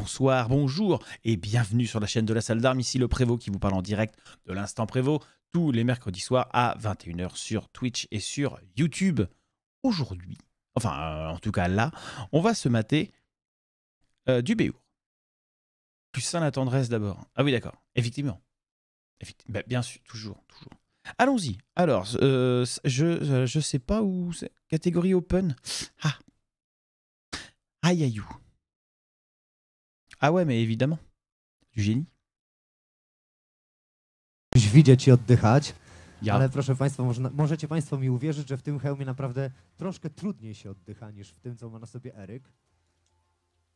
bonsoir, bonjour et bienvenue sur la chaîne de la salle d'armes. Ici le Prévost qui vous parle en direct de l'Instant Prévost tous les mercredis soirs à 21 h sur Twitch et sur YouTube. Aujourd'hui, enfin en tout cas là, on va se mater du Béour. Plus sain la tendresse d'abord. Ah oui d'accord, effectivement. Bah, bien sûr, toujours. Allons-y. Alors, je sais pas où c'est. Catégorie open. Ah. Aïe aïe. Ah ouais, mais évidemment. Du génie. Widzieć i oddychać, Ja. ale proszę Państwa, możecie Państwo mi uwierzyć, że w tym hełmie naprawdę troszkę trudniej się oddycha niż w tym, co ma na sobie Eryk.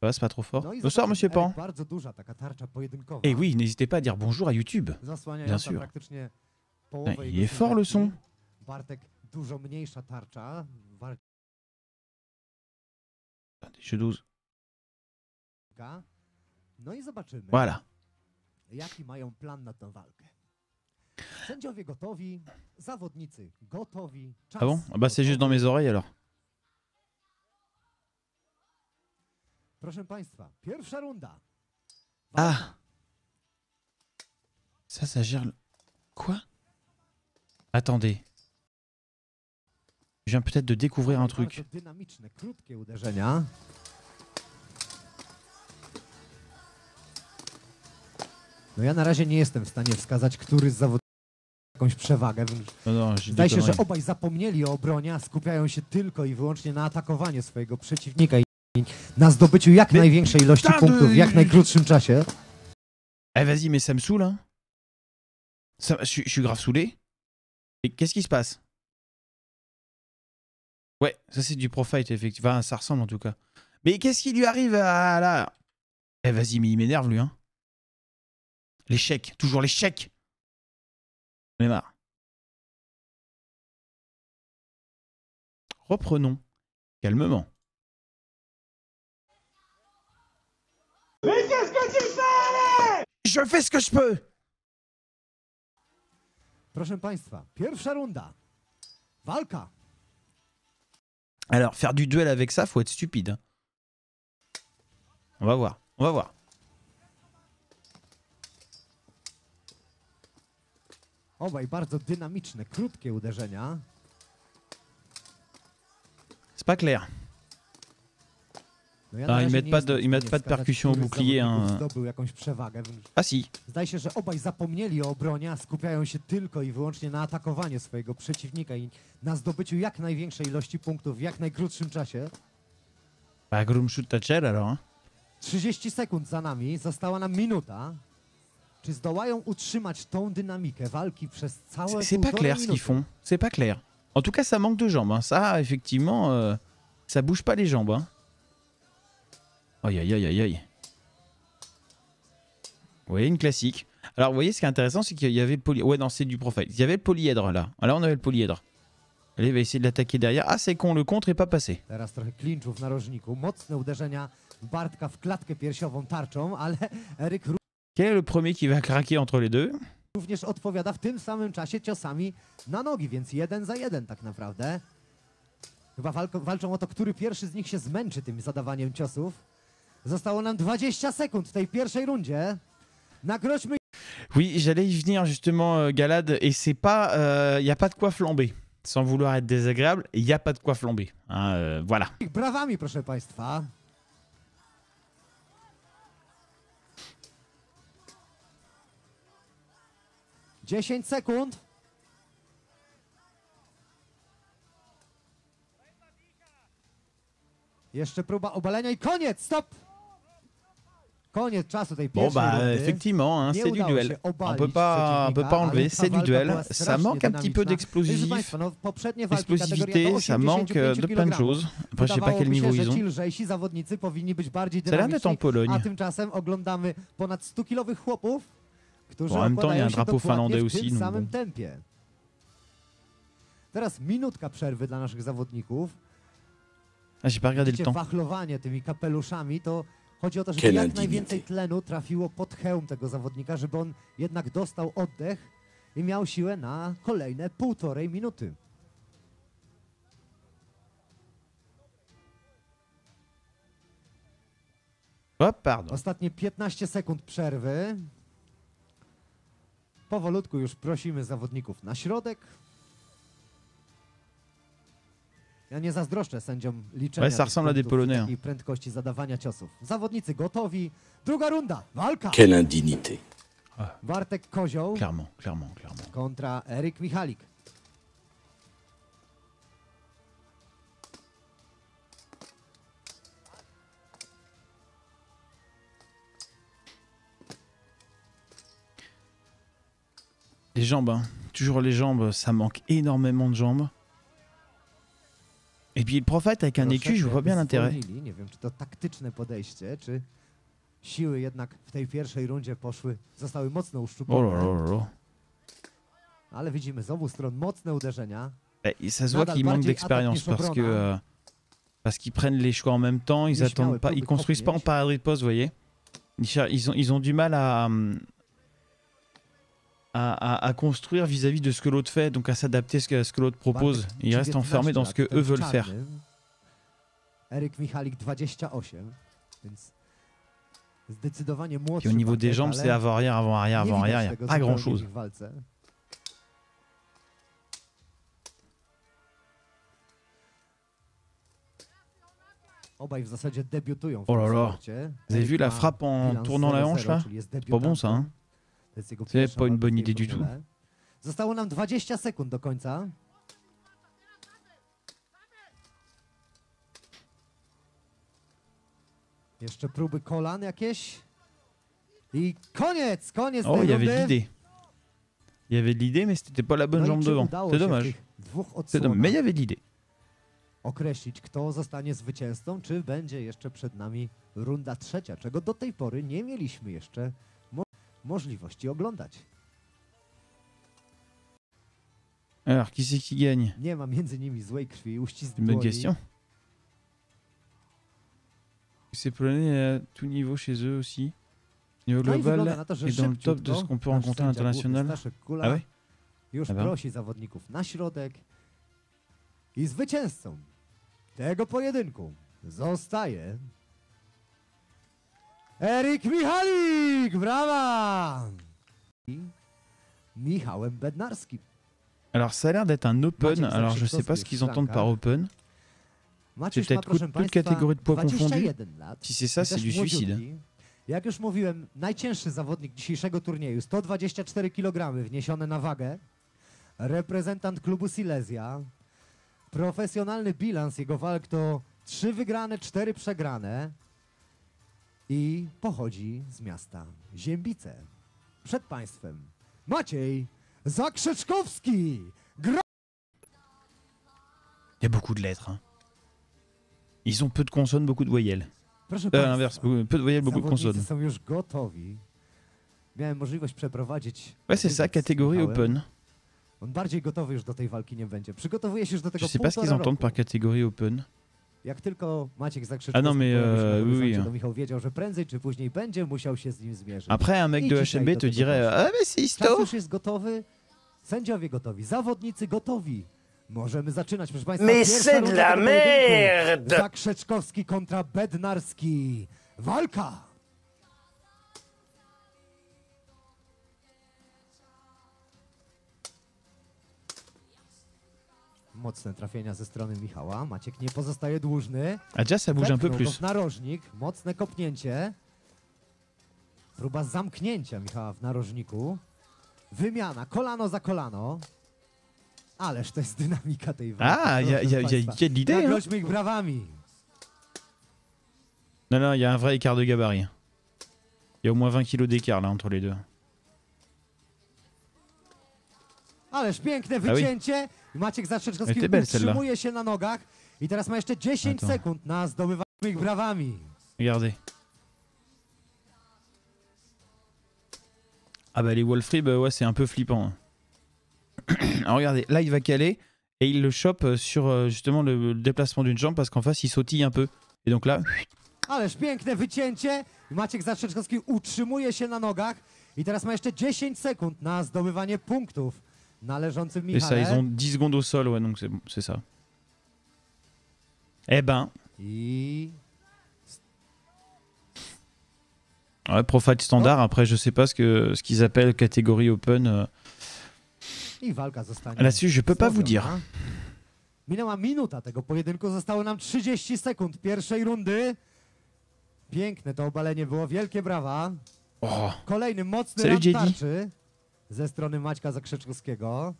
C'est pas trop fort. No i Bonsoir, monsieur Pan. Eryk, bardzo duża taka tarcza pojedynkowa. Et oui, n'hésitez pas à dire bonjour à YouTube. Bien sûr. Praktycznie połowę Il est fort le son. Bartek dużo mniejsza tarcza. Je 12. No i zobaczymy, Voilà. jaki mają plan na tę walkę. Sędziowie gotowi, zawodnicy gotowi. Czas Ah bon? Ah bah c'est juste dans mes oreilles alors. Proszę Państwa, pierwsza runda. Ah. Ça gère le... Quoi? Attendez. Je viens peut-être de découvrir un truc. Bardzo dynamiczne, krótkie uderzenia. No ja na razie nie jestem w stanie wskazać, który z zawodników ma jakąś przewagę. Zdaje się, że obaj zapomnieli o obronie, a skupiają się tylko i wyłącznie na atakowaniu swojego przeciwnika i na zdobyciu jak największej ilości punktów w jak najkrótszym czasie. Eh vas-y, mais ça me saoule, hein. Je suis grave saoulé. Et qu'est-ce qui se passe? Ouais, ça c'est du pro-fight, effectivement. Enfin, ça ressemble en tout cas. Mais qu'est-ce qui lui arrive à là? Eh vas-y, mais il m'énerve lui, hein. L'échec, toujours l'échec. J'en ai marre. Reprenons. Calmement. Mais qu'est-ce que tu fais? Je fais ce que je peux. Proszę Państwa, pierwsza runda. Walka. Alors, faire du duel avec ça, faut être stupide. Hein. On va voir. On va voir. Obaj bardzo dynamiczne, krótkie uderzenia. C'est pas clair. No ja Ah, na ils razie mettent nie pas jestem de, w ils mettent stanie pas de wskazać, percussion au który z bouclier. zawodników Hein. zdobył jakąś przewagę. Ah si. Zdaje się, że obaj zapomnieli o obronie, a skupiają się tylko i wyłącznie na atakowaniu swojego przeciwnika i na zdobyciu jak największej ilości punktów w jak najkrótszym czasie. Bah, Groom shoot Thatcher alors. Hein. 30 sekund za nami, została nam minuta. Czy zdołają utrzymać tą dynamikę walki przez całe C'est pas clair ce qu'ils font. C'est pas clair. En tout cas, ça manque de jambes. Hein. Ça, effectivement, ça bouge pas les jambes. Hein. Aïe, aïe, aïe, aïe, aïe. Vous voyez, une classique. Alors, vous voyez, ce qui est intéressant, c'est qu'il y avait le polyèdre. Ouais, non, c'est du profile. Il y avait le polyèdre, là. Là, on avait le polyèdre. Allez, il va essayer de l'attaquer derrière. Ah, c'est con, le contre est pas passé. Teraz trochę clinchu w narożniku. Mocne uderzenia Bartka w klatkę piersiową tarczą, ale Eryk Quel est le premier qui va craquer entre les deux? również odpowiada w tym samym czasie ciosami na nogi, więc 1 za 1 tak naprawdę. Chyba walczą o to, który pierwszy z nich się zmęczy tym zadawaniem ciosów. Zostało nam 20 sekund w tej pierwszej rundzie. Nagrodźmy. Oui, j'allais y venir justement, Galad, et c'est pas... y a pas de quoi flamber. Sans vouloir être désagréable, y a pas de quoi flamber. Hein, voilà. Ich brawami, proszę Państwa. Dziesięć sekund. Jeszcze próba obalenia i koniec! Stop! Koniec czasu tej Bon, pierwszej bah, rundy. effectivement, hein, Nie c'est du udało duel. się On obalić peut pas przeciwnika, enlever, ale ta c'est du walka duel. była Ça strasznie manque un petit peu dynamiczna. Proszę d'explosif. Państwa, no, poprzednie walki kategoria do Explosivité, ça manque 85 de plein de kg. choses. Après, je sais pas quel Wydawałoby niveau się, ils że ci ont. lżejsi zawodnicy powinni być bardziej Ça a l'air d'être en dynamiczni, Pologne. a tymczasem oglądamy ponad 100-kilowych chłopów, którzy Bon, en même temps, il y a un okładają się drapeau dokładnie finlandais w aussi, tym donc samym bon. tempie. Teraz minutka przerwy dla naszych zawodników. Ah, j'ai pas regardé le Widzicie, temps. wachlowanie tymi kapeluszami, to chodzi o to, żeby jak najwięcej tlenu trafiło pod hełm tego zawodnika, żeby on jednak dostał oddech i miał siłę na kolejne 1,5 minuty. O, pardon. Ostatnie 15 sekund przerwy. Powolutku już prosimy zawodników na środek. Ja nie zazdroszczę sędziom liczenia Ouais, ça ressemble à des Polonais. i prędkości zadawania ciosów. Zawodnicy gotowi. Druga runda. Walka. Quelle indignité. Bartek Kozioł Clairement, clairement, clairement. kontra Eryk Michalik. Les jambes, hein. Toujours les jambes, ça manque énormément de jambes. Et puis le prophète avec un écu, je vois bien l'intérêt. Nie wiem, czy to taktyczne podejście, czy siły jednak w tej pierwszej rundzie zostały mocno Oh uszczuplone. là là là là. Ale widzimy z obu stron mocne uderzenia. Et ça se voit qu'ils manquent d'expérience parce qu'ils prennent les choix en même temps, ils attendent pas, ils construisent pas en parade de poste, vous voyez. Ils ont du mal à construire vis-à-vis de ce que l'autre fait, donc à s'adapter à ce que l'autre propose. Ils restent enfermés dans ce que eux veulent faire. Eryk Michalik 28, więc zdecydowanie młodszy. Et au niveau des parter, jambes, ale c'est avant-arrière, avant-arrière, nie avant-arrière, il widać n'y a tego pas zupełnie grand-chose. w ich walce. Obaj w zasadzie debiutują w Oh là tym là. sporcie. Vous avez vu la Eryk ma frappe en bilans tournant la 0-0, hanche là? czyli jest C'est pas bon ça, hein? To jest jego C'est pierwsza pas une walka bonne w idée tej du tout. formule. Zostało nam 20 sekund do końca. Jeszcze próby kolan jakieś. I koniec Oh, tej il y avait de rundy. l'idée. Il y avait de l'idée, mais c'était pas la bonne No i jambe czy devant. udało C'est się w dommage. tych dwóch C'est dommage. odsłonach Mais il y avait de l'idée. określić, kto zostanie zwycięzcą, czy będzie jeszcze przed nami runda trzecia, czego do tej pory nie mieliśmy jeszcze możliwości oglądać. Alors, qui c'est qui gagne? Nie ma między nimi złej krwi i uścisk Une bonne dłoni. question. Ces Polonais à tout niveau chez eux aussi. Niveau No i wygląda global na to, że et dans le top de szybciutko ce qu'on peut nasz rencontrer à sędzia główny l'international. Staszek Kula Ah ouais? już Ah ben. prosi zawodników na środek i zwycięzcą tego pojedynku zostaje Eryk Michalik! Brawa! I Michałem Bednarskim. Alors, ça a l'air d'être un open. Maciek Alors, je sais pas ce qu'ils entendent par open. Maciuś peut-être ma, proszę toute państwa, catégorie de poids confondus. 21 lat. Si c'est ça, I c'est też du suicide. młodziutki. Jak już mówiłem, najcięższy zawodnik dzisiejszego turnieju, 124 kg wniesione na wagę. Reprezentant klubu Silesia. Profesjonalny bilans jego walk to 3 wygrane, 4 przegrane. I pochodzi z miasta Ziębice. Przed państwem Maciej Zakrzeczkowski. Il y a beaucoup de lettres. Hein. Ils ont peu de consonnes, beaucoup de voyelles. Proszę À l'inverse, peu de voyelles, beaucoup de zawodnicy consonnes. są już gotowi. Miałem możliwość przeprowadzić... Ouais, c'est ça, catégorie Michałem. open. On bardziej gotowy już do tej walki nie będzie. Przygotowuje się już do tego Je sais pas ce qu'ils półtora entendent roku. par catégorie open. Jak tylko Maciek Zakrzeczkowski Ah non, mais, pojawi się na oui, horyzoncie, oui. to Michał wiedział, że prędzej czy później będzie musiał się z nim zmierzyć. Après, un mec I de dzisiaj HMB do te tego dirait doszło. Ah, mais c'est Czas histo. już jest gotowy, sędziowie gotowi, zawodnicy gotowi. Możemy zaczynać, proszę państwa. Mais Pierwsza c'est de runda la tego pojedynku. merde! Zakrzeczkowski kontra Bednarski. Walka! Mocne trafienia ze strony Michała. Maciek nie pozostaje dłużny. Ah, déjà, ça bouge un peu Wepchnął go plus. w narożnik. Mocne kopnięcie. Próba zamknięcia Michała w narożniku. Wymiana, kolano za kolano. Ależ to jest dynamika tej walki. Ah, il y a proszę de państwa. l'idée. Hein. Nagrodźmy ich brawami. Non, non, il y a un vrai écart de gabarit. Il y a au moins 20 kilos d'écart là entre les deux. Ależ piękne oui. wycięcie. Maciek Zakrzeczkowski Elle était belle, celle-là. utrzymuje się na nogach. I teraz ma jeszcze 10 Attends. sekund na zdobywanie ich brawami. Regardez. Ah bah les Wolfrib, ouais, c'est un peu flippant. Alors regardez, là il va caler et il le chope sur justement le déplacement d'une jambe parce qu'en face il sautille un peu. Et donc là, Ależ piękne wycięcie. Maciek Zakrzeczkowski utrzymuje się na nogach. I teraz ma jeszcze 10 sekund na zdobywanie punktów należącym et ça, ils Michale. ont 10 secondes au sol, ouais, donc c'est ça. Eh ben, I Ouais, profile standard. Après, je sais pas ce qu'ils appellent catégorie open. Là-dessus, je peux pas vous dire. Minęła minuta tego pojedynku, zostało nam 30 sekund pierwszej rundy. Piękne to obalenie było, wielkie brawa. Oh. Kolejny mocny run tarczy ze strony Maćka Zakrzeczkowskiego.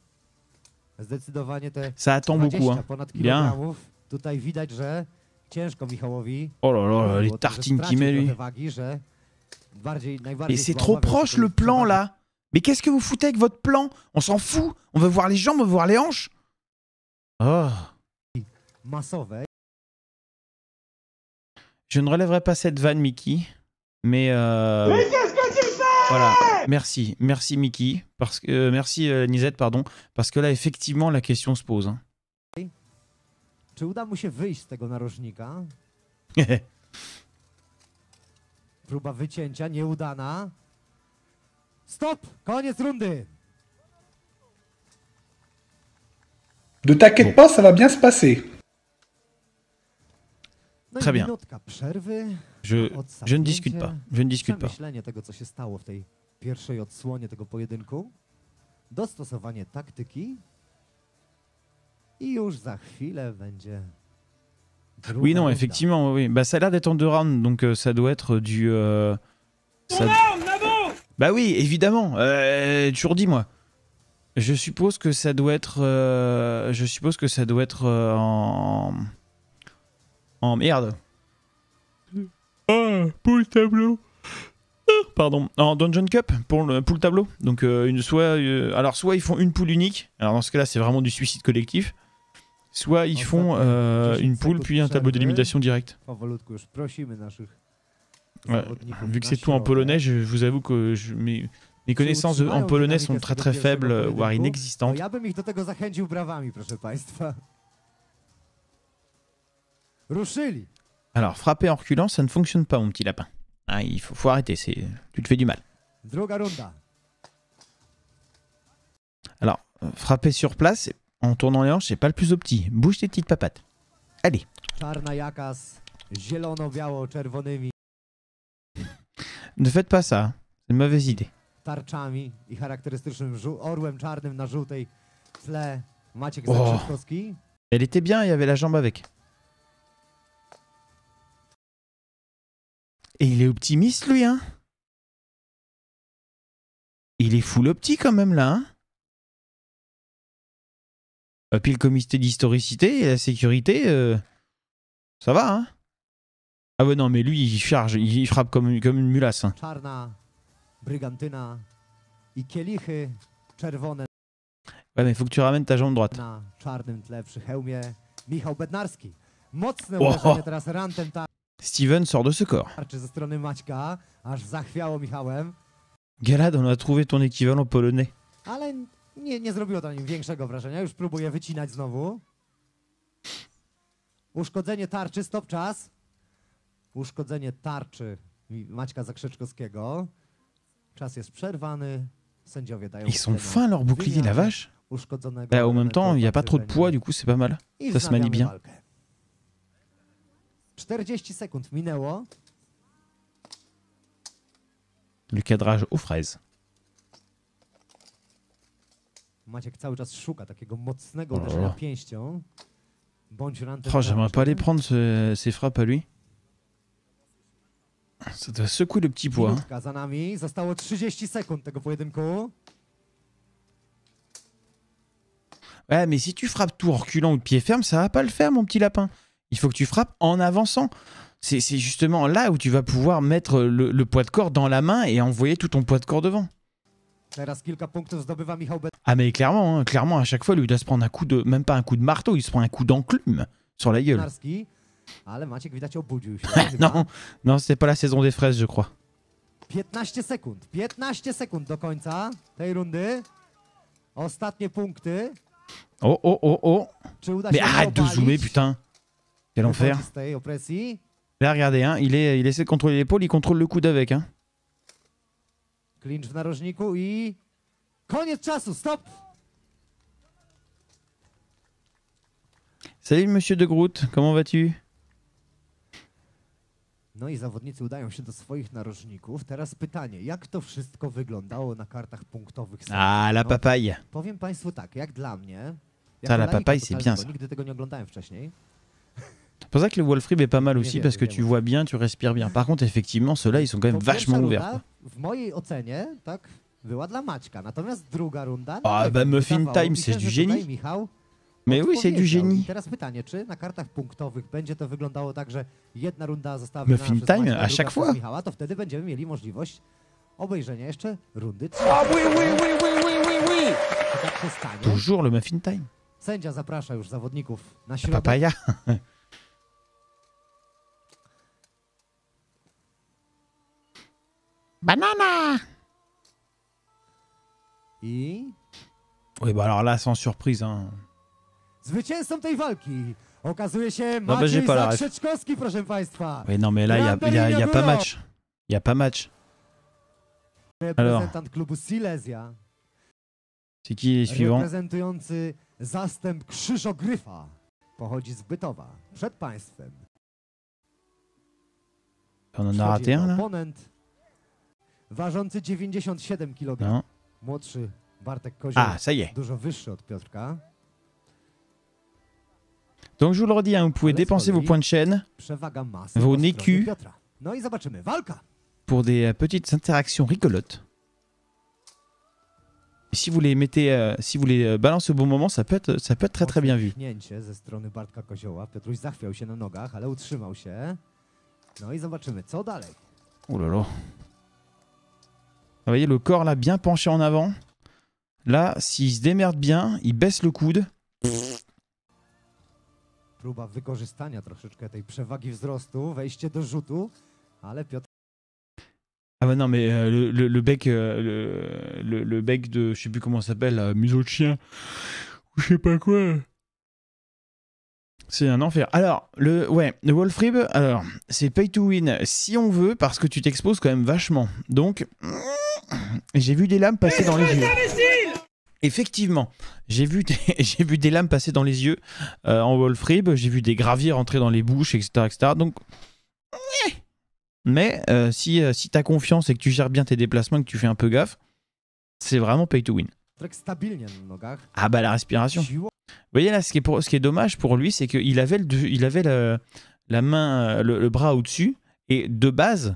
Zdecydowanie te 20 ponad kilogramów. Tutaj widać, że ciężko Michałowi. Oh là là, les tartines qu'il met lui. Et c'est trop proche le plan là. Mais qu'est-ce que vous foutez avec votre plan? On s'en fout. On veut voir les jambes, on veut voir les hanches. Oh. Je ne relèverai pas cette vanne, Mickey. Mais qu'est-ce que tu fais? voilà. Merci Mickey. Parce que merci Nisette, pardon. Parce que là, effectivement, la question se pose. Hein. Czy uda mu się wyjść z tego narożnika? Próba wycięcia nieudana. Stop! Koniec rundy! Ne t'inquiète pas, ça va bien se passer. No Très i bien. minutka przerwy. Je ne discute pas. Je ne discute pas. Przemyślenie tego, co się stało w tej pierwszej odsłonie tego pojedynku. Dostosowanie taktyki. I już za chwilę będzie. Oui, non, effectivement, oui. Bah, ça a l'air d'être en 2 rounds, donc ça doit être du. Bah oui, évidemment. Toujours dit moi. Je suppose que ça doit être. En merde. Ah, pour le tableau. Pardon. En Dungeon Cup pour le tableau. Donc alors soit ils font une poule unique. Alors dans ce cas-là, c'est vraiment du suicide collectif. Soit ils font une poule puis un tableau d'élimination direct. Ouais. Vu que c'est tout en polonais, je vous avoue que mes connaissances en polonais sont très très faibles, voire inexistantes. Alors, frapper en reculant, ça ne fonctionne pas, mon petit lapin. Ah, il faut arrêter, tu te fais du mal. Alors, frapper sur place, en tournant les hanches, c'est pas le plus opti. Bouge tes petites papates. Allez. Ne faites pas ça, c'est une mauvaise idée. Tarczami i charakterystycznym orłem czarnym na żółtej tle Maciek Oh. Zakrzeczkowski. Elle était bien, il y avait la jambe avec. Et il est optimiste, lui, hein? Il est full opti quand même, là, hein? Puis le comité d'historicité et la sécurité, ça va, hein? Ah ouais, non, mais lui, il charge, il frappe comme une mulasse. Hein. Czarna brygantyna i kielichy czerwone Ouais, mais il faut que tu ramènes ta jambe droite. na czarnym tle przy hełmie. Michał Bednarski. Mocne uderzenie teraz rantem Steven sort de ce corps. tarczy ze strony Maćka, aż zachwiało Michałem. Galad, on a trouvé ton équivalent polonais. Ale nie zrobiło to na nim większego wrażenia. Już próbuje wycinać znowu. Uszkodzenie tarczy, stop czas. Uszkodzenie tarczy Maćka Zakrzeczkowskiego. Czas jest przerwany. Sędziowie dają. Ils sont fins leur bouclier, la vache. Bah, en même temps, il n'y a pas trop de poids, du coup, c'est pas mal. Ça se manie bien. 40 sekund minęło. Le cadrage aux fraises. Maciek cały czas szuka takiego mocnego uderzenia pięścią. Bądź rantem. Oh, j'aimerais pas aller prendre ces frappes à lui. Ça doit secouer le petit poids. Minutka za nami. Zostało 30 sekund tego pojedynku. Ouais, mais si tu frappes tout en reculant ou de pied ferme, ça va pas le faire, mon petit lapin. Il faut que tu frappes en avançant. C'est justement là où tu vas pouvoir mettre le poids de corps dans la main et envoyer tout ton poids de corps devant. Teraz kilka punktów zdobywa Michał Ah mais clairement, hein, clairement, à chaque fois, lui, il doit se prendre un coup de... Même pas un coup de marteau, il se prend un coup d'enclume sur la gueule. Bednarski. Ale Maciek widać obudził się. Non, non, c'était pas la saison des fraises, je crois. 15 sekund. 15 sekund do końca tej rundy. Ostatnie punkty. Oh, oh, oh, oh. Czy uda Mais się arrête de obalić? zoomer, putain. Quel enfer. Z tej opresji. Là, regardez, hein, il essaie de contrôler l'épaule, il contrôle le coude avec. Hein. Klincz w narożniku i... Koniec czasu, stop! Salut, monsieur de Groot, comment vas-tu? No i zawodnicy udają się do swoich narożników. Teraz pytanie, jak to wszystko wyglądało na kartach punktowych? Ah, la papaye. Powiem Państwu tak, jak dla mnie... Ça, la papaye, c'est bien ça. Nigdy tego nie oglądałem wcześniej. C'est pour ça que le Wolfrib est pas mal aussi, parce que tu vois bien, tu respires bien. Par contre, effectivement, ceux-là, ils sont quand même vachement ouverts. Quoi. W mojej ocenie, tak, była dla Maćka. Natomiast druga runda... Ah, bah Muffin Time, c'est du génie. Michał Mais oui, c'est du génie. I teraz pytanie, czy na kartach punktowych będzie to wyglądało tak, że jedna runda została Muffin wygrana Time, przez Maćka, à chaque fois. Michała, to wtedy będziemy mieli możliwość obejrzenia jeszcze rundy 3. Ah oui, oui, oui, oui, oui, oui, oui. Czy tak się stanie? Toujours le Muffin Time. Sędzia zaprasza już zawodników na La środek. papaya. Banana. I Oui, bah alors là, sans surprise. Hein. zwycięzcą tej walki okazuje się No, Maciej j'ai pas la ref. Zakrzeczkowski, proszę Państwa. Oui, non, mais là, il y a pas match. Il y a pas match. Reprezentant klubu Silesia. C'est qui les suivants? Reprezentujący zastęp Krzyżogryfa. Pochodzi z Bytowa. Przed Państwem. On en a raté un, là? Oponent ważący 97 kg. Non. Młodszy Bartek Kozioł. Ah, ça y est. Dużo wyższy od Piotrka. Donc, je vous le redis, hein, vous pouvez dépenser vos points de chaîne Przewaga masy Vos po stronie écus. Piotra. No i zobaczymy. Walka. pour des petites interactions rigolotes. Et si vous les mettez, si vous les balancez au bon moment, ça peut être très très bien vu. Pchnięcie ze strony Bartka Kozioła. Piotruś zachwiał się na nogach, ale utrzymał się. No i zobaczymy, co dalej. Oh là là. Vous voyez le corps là bien penché en avant. Là, s'il se démerde bien, il baisse le coude. Próba wykorzystania troszeczkę tej przewagi wzrostu, wejście do rzutu, ale Piotr Ah bah non mais le bec, le bec de, je sais plus comment ça s'appelle, museau de chien, ou je sais pas quoi. C'est un enfer. Alors, le Wolfrib, alors, c'est pay to win si on veut, parce que tu t'exposes quand même vachement. Donc, j'ai vu des lames passer dans les yeux. Effectivement, j'ai vu des lames passer dans les yeux en Wolfrib, j'ai vu des graviers rentrer dans les bouches, etc. etc. Donc, mais si t'as confiance et que tu gères bien tes déplacements et que tu fais un peu gaffe, c'est vraiment pay to win. stabilnie na nogach. Ah bah la respiration. Vous voyez là, ce qui est dommage pour lui, c'est qu'il avait, la main, le bras au-dessus, et de base,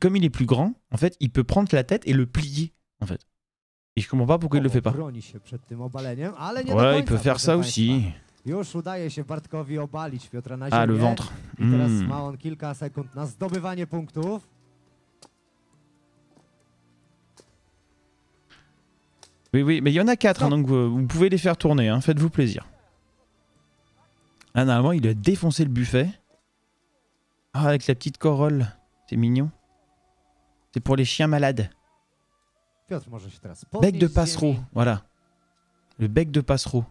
comme il est plus grand, en fait, il peut prendre la tête et le plier, en fait. Et je comprends pas pourquoi il le fait pas. Broni się przed tym obaleniem, ale nie do Ouais, końca, il peut faire proszę ça państwa. aussi. Już udaje się Bartkowi obalić Piotra na ziemię. Ah, le ventre. I teraz Mm. ma on kilka sekund na zdobywanie punktów. Oui, oui, mais il y en a 4, hein, donc vous pouvez les faire tourner, hein, faites-vous plaisir. Ah, normalement, il a défoncé le buffet. Ah, avec la petite corolle, c'est mignon. C'est pour les chiens malades. Piotr może się teraz Bec podnieść de z passereau, ziemi. voilà. Le bec de passereau.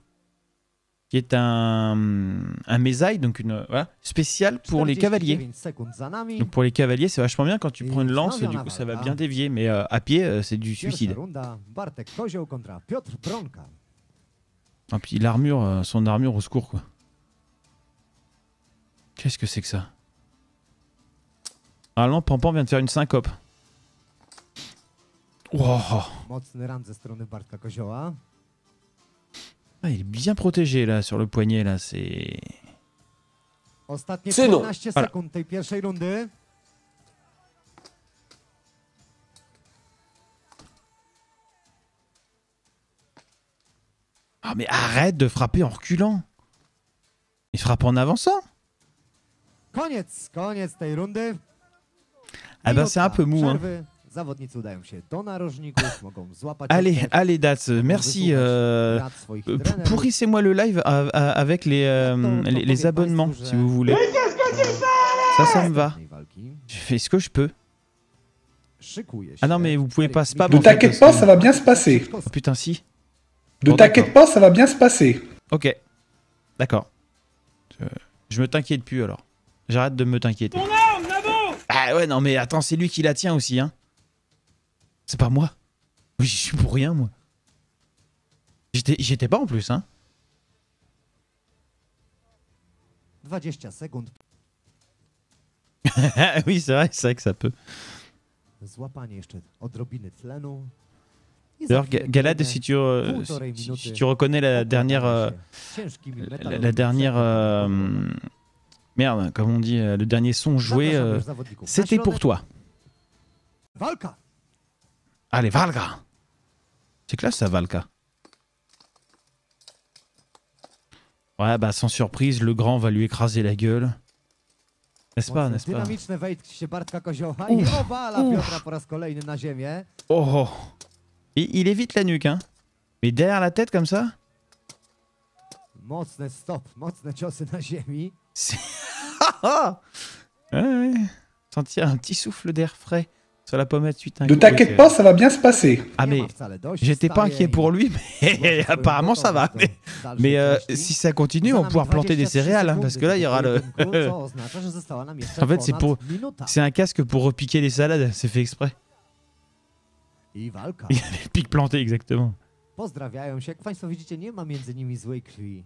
Qui est un mésaille, donc voilà, spécial pour les cavaliers. 49 sekund za nami. Donc pour les cavaliers, c'est vachement bien quand tu Et prends une lance, Flavia du coup ça va Navarra. bien dévier, mais à pied, c'est du Pierwsza suicide. runda. Bartek Kozioł kontra Piotr Bronka. Et puis l'armure, son armure au secours, quoi. Qu'est-ce que c'est que ça? Ah non, Pampan vient de faire une syncope. Wow. Mocny run ze strony Bartka Kozioła. Ah, il est bien protégé là sur le poignet là, c'est... Ostatnie Synu. 15 Voilà. sekund tej pierwszej rundy. Ah mais arrête de frapper en reculant. Il frappe en avançant. Koniec tej rundy. Ah bah c'est un Minuta peu mou, hein. przerwy. Zawodnicy udają się do narożników, mogą złapać Allez, oddech, allez Dats, merci. rad swoich trenerów. Pourrissez-moi le live avec les abonnements, si vous voulez. Ça me va. Walki. Je fais ce que je peux. Szykuje się. Ah non, mais vous pouvez pas spam. Ne en fait, t'inquiète parce pas, que- ça va bien se passer. Oh putain, si. Ne Oh, t'inquiète pas, ça va bien se passer. Ok. D'accord. Je me t'inquiète plus alors. J'arrête de me t'inquiéter. Ah ouais, non, mais attends, c'est lui qui la tient aussi, hein. C'est pas moi. J'y suis pour rien, moi. J'étais pas en plus, hein. 20 sekund. Oui, c'est vrai que ça peut. Złapanie jeszcze odrobiny tlenu. I za D'ailleurs, chwilę Galad, kolejne si tu półtorej minuty si tu reconnais la dernière... okładania się ciężkimi metalowymi Merde, comme on dit, le dernier son joué, Zapraszamy już zawodników na c'était pour środek. toi. Walka! Allez, Valga! C'est classe, ça, Valka. Ouais, bah, sans surprise, le grand va lui écraser la gueule. N'est-ce pas, n'est-ce pas? Dynamiczne wejście Bartka Kozioła i obala Piotra po raz kolejny na ziemię. Oh, oh. Il évite la nuque, hein. Mais derrière la tête, comme ça? Mocne stop, mocne ciosy na ziemi. Ouais. Sentir un petit souffle d'air frais sur la pommette suite. Ne t'inquiète pas, ça va bien se passer. Ah Nie mais ma wcale dość, j'étais pas staje inquiet i pour lui, mais złapał apparemment ça va. gotowy do dalszej Mais treści. si ça continue, Za on va nami pouvoir planter des 23 céréales, hein, sekundy parce que là il y aura tego le. pojedynku, co oznacza, że została nam jeszcze En fait, c'est ponad pour- minuta. C'est un casque pour repiquer les salades, c'est fait exprès. I walka. Il y a les pics plantés exactement. Pozdrawiają się. Jak Państwo widzicie, nie ma między nimi złej krwi.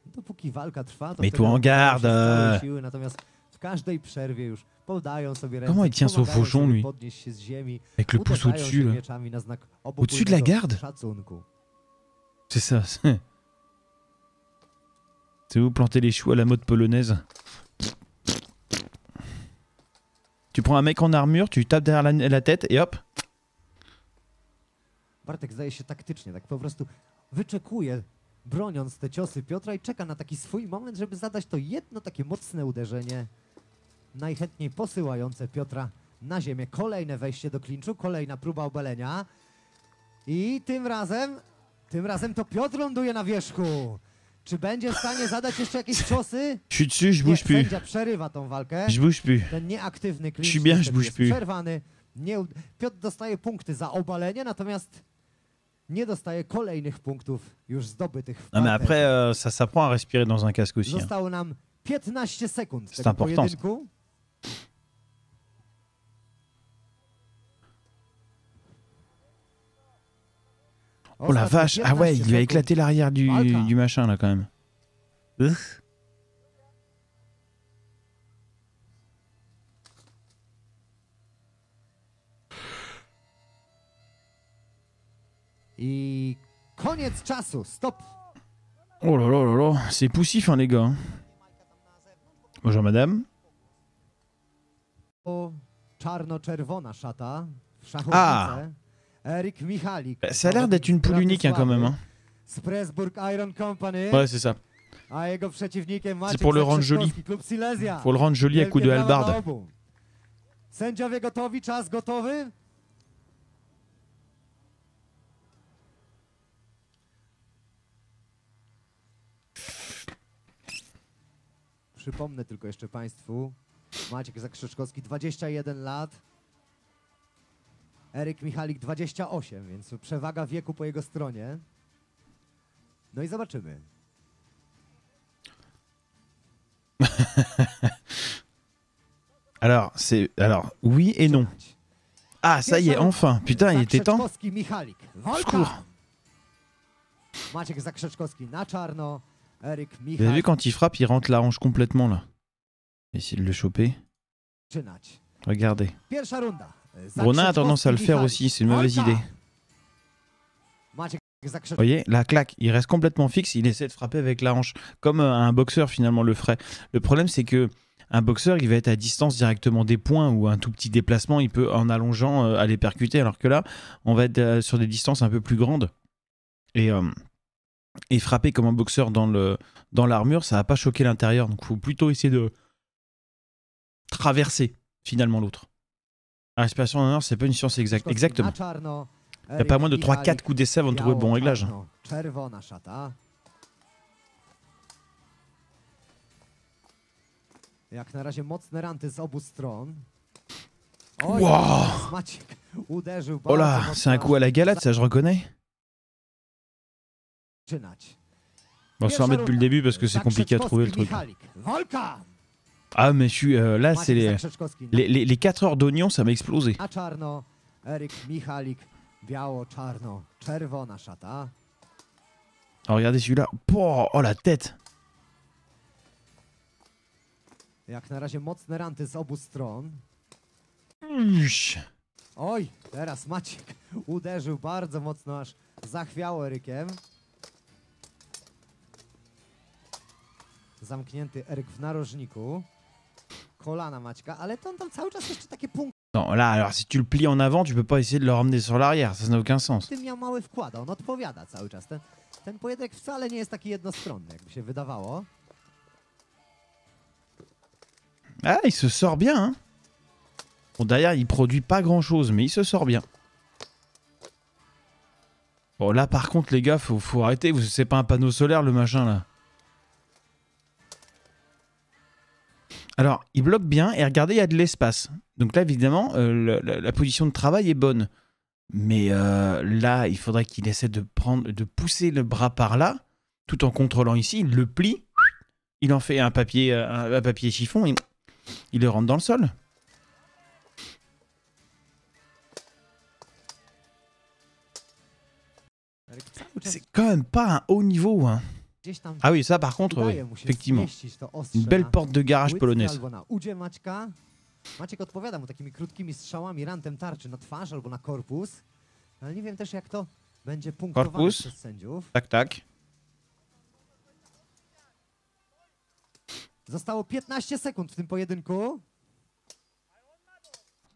Dopóki walka trwa, to Mais wtedy tu en oddają się garde, z całej siły, natomiast w każdej przerwie już podają sobie ręce, Comment il tient son pomagają fauchon, sobie lui? podnieść się z ziemi, Avec le pouce uderzają au-dessus się là. mieczami na znak Au-dessus de la obopólnego garde? szacunku. C'est ça. C'est où planter les choux à la mode polonaise. Tu prends un mec en armure, tu tapes derrière la tête et hop. Bartek zdaje się taktycznie, tak po prostu wyczekuje, broniąc te ciosy Piotra i czeka na taki swój moment, żeby zadać to jedno takie mocne uderzenie, najchętniej posyłające Piotra na ziemię. Kolejne wejście do klinczu, kolejna próba obalenia i tym razem to Piotr ląduje na wierzchu. Czy będzie w stanie zadać jeszcze jakieś ciosy? Je suis dessus, je Nie, bouge plus. sędzia przerywa tą walkę. Je bouge plus. Ten nieaktywny klincz Je suis bien, je niestety bouge jest plus. przerwany. Piotr dostaje punkty za obalenie, natomiast nie dostaje kolejnych punktów już zdobytych w Non mais parterze. après, ça s'apprend à respirer dans un casque aussi. Hein. Zostało nam 15 sekund C'est tego important, pojedynku. Oh la vache, ah ouais, il lui a éclaté l'arrière du machin là quand même. Ugh. I koniec czasu, stop. Oh là là là là, c'est poussif hein les gars. Hein. Bonjour madame. O, czarno-czerwona szata w szachownice. Erik Michalik. Ça a l'air d'être une poule unique hein, quand même. Hein. Z Pressburg Iron Company. Ouais c'est ça. A jego przeciwnikiem Maciek pour le rendre joli. Zakrzewskowski, klub Silesia. Faut le rendre joli à coup de Wielkie brawa hallebarde. dla obu. Sędziowie gotowi, czas gotowy. Przypomnę tylko jeszcze Państwu, Maciek Zakrzeczkowski 21 lat, Eryk Michalik 28, więc przewaga wieku po jego stronie. No i zobaczymy. Alors oui et non. Ah ça y est enfin. Putain il était temps. Zakrzeczkowski, Michalik. Walka! Secours. Maciek Zakrzeczkowski na czarno, Eryk Vous avez vu Michalik. quand il frappe, il rentre la hanche complètement là. Essayer de le choper. Zaczynać. Regardez. Pierwsza runda. Ronin a tendance à le faire Michalik. aussi, c'est une mauvaise Walka! idée. Maciek Zakrzeczkowski. Vous voyez, la claque, il reste complètement fixe, il essaie de frapper avec la hanche, comme un boxeur finalement le ferait. Le problème c'est que un boxeur, il va être à distance directement des poings ou un tout petit déplacement, il peut en allongeant aller percuter, alors que là, on va être sur des distances un peu plus grandes. Et frapper comme un boxeur dans l'armure, ça va pas choquer l'intérieur, donc il faut plutôt essayer de traverser finalement l'autre. La respiration en honneur, c'est pas une science exacte. Exactement. Na czarno, Il n'y a pas moins de Eryk 3-4 Michalik. coups d'essai avant de trouver le bon réglage. Biało-czarno, czerwona szata. Jak na razie mocne ranty z obu stron. Oj, Wow. teraz Maciek uderzył Oh bardzo là, mocno. c'est un coup à la galade, ça je reconnais. Zaczynać. Bon, sans remettre depuis le début parce que c'est compliqué à trouver le truc. Michalik. Walka! Ah mais je suis là, c'est Maciek Zakrzeczkowski na- les 4 heures d'oignon, ça m'a explosé. Na czarno, Eryk Michalik, biało-czarno, czerwona szata. Alors regardez celui-là. Oh la tête. Jak na razie mocne ranty z obu stron. Oj, teraz Maciek uderzył bardzo mocno, aż zachwiało Erykiem. Zamknięty Eryk w narożniku. Kolana Maćka, ale to on tam cały czas jeszcze takie punkty. Non, là, alors si tu le plies en avant, tu peux pas essayer de le ramener sur l'arrière. Ça n'a aucun sens. Tym miał mały wkład, on odpowiada cały czas. Ten pojedynek wcale nie jest taki jednostronny, jakby się wydawało. Ah, il se sort bien, hein. Bon, derrière, il produit pas grand-chose, mais il se sort bien. Bon, là, par contre, les gars, faut arrêter. C'est pas un panneau solaire, le machin, là. Alors, il bloque bien, et regardez, il y a de l'espace. Donc là, évidemment, la position de travail est bonne. Mais là, il faudrait qu'il essaie de pousser le bras par là, tout en contrôlant ici. Il le plie, il en fait un papier chiffon, et il le rentre dans le sol. C'est quand même pas un haut niveau, hein. Ah oui, ça par contre, oui, effectivement. Une belle porte de garage polonaise. Maciek odpowiada mu takimi krótkimi strzałami rantem tarczy na twarz albo na korpus. Ale nie wiem też, jak to będzie punktowane przez sędziów. Tak, tak. Zostało 15 sekund w tym pojedynku.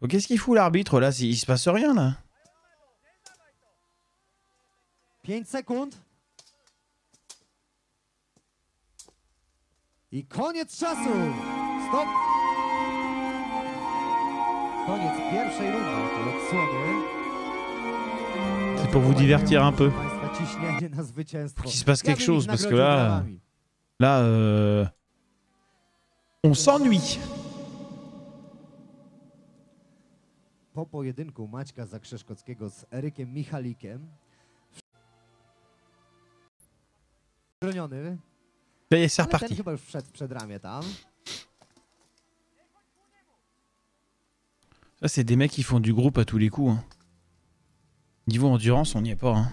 Bon, qu'est-ce qu'il fout l'arbitre là? Il se passe rien là. 5 sekund. I koniec czasu! Stop! Koniec pierwszej rundy tej odsłony. C'est pour vous divertir un peu. Ciśnienie na zwycięstwo. Pour qu'il se passe quelque chose, parce que là, on s'ennuie. Po pojedynku Maćka Zakrzeszkockiego z Erykiem Michalikiem. Broniony. C'est Ale ten reparti. chyba już wszedł przed ramię tam. Ça, c'est des mecs qui font du groupe à tous les coups. Hein. Niveau endurance, on n'y est pas. Hein.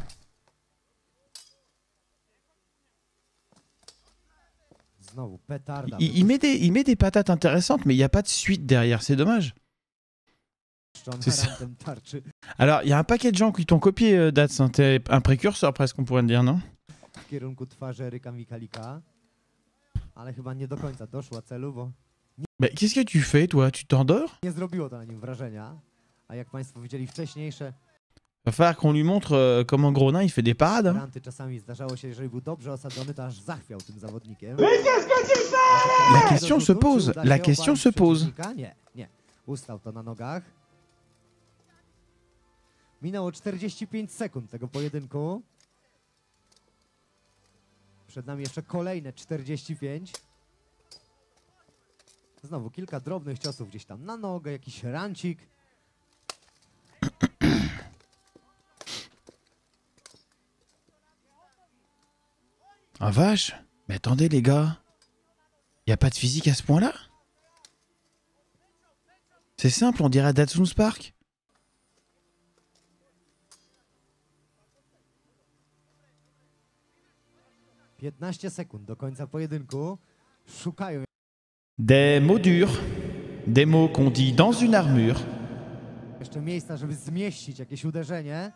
Znowu petarda. Il met des patates intéressantes, mais il n'y a pas de suite derrière. C'est dommage. C'est ça. Alors, il y a un paquet de gens qui t'ont copié, Dats. Hein. T'es un précurseur, presque, on pourrait dire, non? W kierunku twarzy Eryka Michalika. Ale chyba nie do końca doszła celu, bo Mais qu'est-ce que tu fais, toi? Tu t'endors? nie zrobiło to na nim wrażenia. A jak Państwo widzieli wcześniejsze Va falloir qu'on lui montre comment Gronin il fait des parades. Hein. ranty, czasami zdarzało się, jeżeli był dobrze osadzony, to aż zachwiał tym zawodnikiem. La question se pose. La question se pose. Nie. Ustał to na nogach. Minęło 45 sekund tego pojedynku. Przed nami jeszcze kolejne 45. Znowu kilka drobnych ciosów gdzieś tam na nogę, jakiś rancik. Ah vache. Mais attendez les gars. Y a pas de physique à ce point-là? C'est simple, on dirait Datsun Spark. — 15 sekund do końca pojedynku. Szukają Des mots durs. Des mots qu'on dit dans une armure. jeszcze miejsca, żeby zmieścić jakieś uderzenie.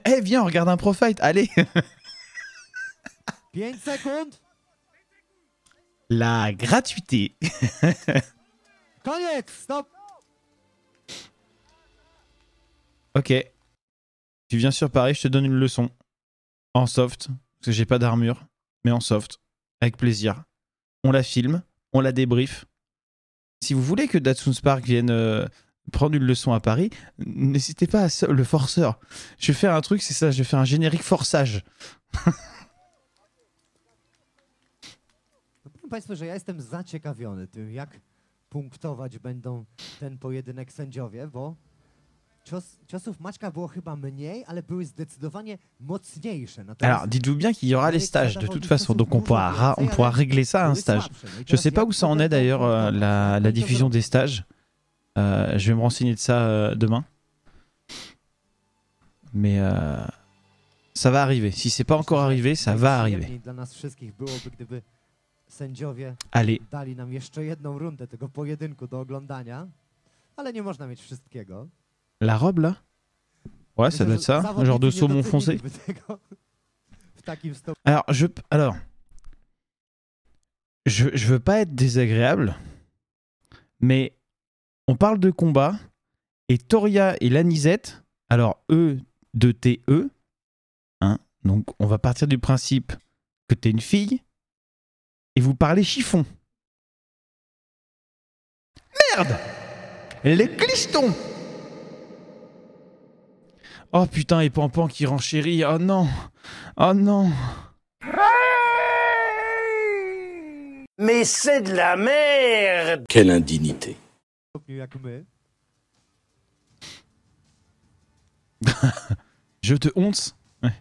Eh, viens, on regarde un pro fight. Allez. 5 sekund. La gratuité. Koniec! Stop! Ok. Tu viens sur Paris, je te donne une leçon. En soft. Parce que j'ai pas d'armure. Mais en soft. Avec plaisir. On la filme. On la débrief. Si vous voulez que Datsun Spark vienne prendre une leçon à Paris, n'hésitez pas à le forceur. Je vais faire un truc, c'est ça. Je vais faire un générique forçage. Powiem Państwu, że ja jestem zaciekawiony tym, jak punktować będą ten pojedynek sędziowie, bo ciosów Maćka było chyba mniej, ale były zdecydowanie mocniejsze. Alors, dites-vous bien qu'il y aura les stages de toute façon, donc on pourra régler ça à un stage. Je sais pas où ça en est d'ailleurs, la diffusion des stages. Je vais me renseigner de ça demain. Mais ça va arriver. Si c'est pas encore arrivé, ça va arriver. Dla nas wszystkich byłoby, gdyby sędziowie Allez. dali nam jeszcze jedną rundę tego pojedynku do oglądania, ale nie można mieć wszystkiego. La robe, là? Ouais, ça doit être ça. Un genre de saumon foncé. Alors, je veux pas être désagréable, mais on parle de combat, et Toria et Lanisette, alors E de TE, hein, donc on va partir du principe que t'es une fille, et vous parlez chiffon. Merde! Les clistons! Oh putain, et Pampan qui renchérit, oh non! Oh non! Mais c'est de la merde! Quelle indignité. Je te honte. Ouais.